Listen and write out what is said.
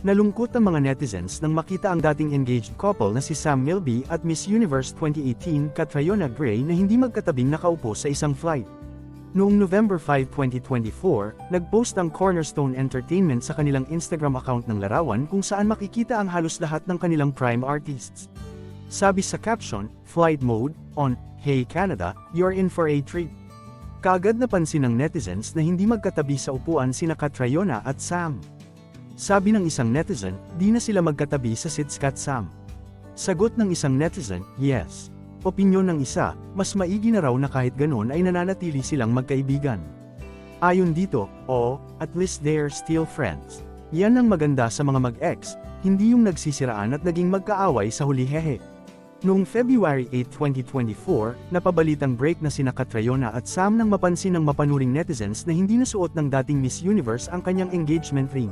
Nalungkot ang mga netizens nang makita ang dating engaged couple na si Sam Milby at Miss Universe 2018 Catriona Gray na hindi magkatabing nakaupo sa isang flight. Noong November 5, 2024, nagpost ang Cornerstone Entertainment sa kanilang Instagram account ng larawan kung saan makikita ang halos lahat ng kanilang prime artists. Sabi sa caption, "Flight mode, on, hey Canada, you're in for a treat." Kaagad napansin ng netizens na hindi magkatabi sa upuan sina Catriona at Sam. Sabi ng isang netizen, di na sila magkatabi sa Sitskat Sam. Sagot ng isang netizen, yes. Opinyon ng isa, mas maigi na raw na kahit ganon ay nananatili silang magkaibigan. Ayon dito, at least they're still friends. Yan ang maganda sa mga mag-ex, hindi yung nagsisiraan at naging magkaaway sa huli hehe. Noong February 8, 2024, napabalitang break na sina Catriona at Sam nang mapansin ng mapanuring netizens na hindi nasuot ng dating Miss Universe ang kanyang engagement ring.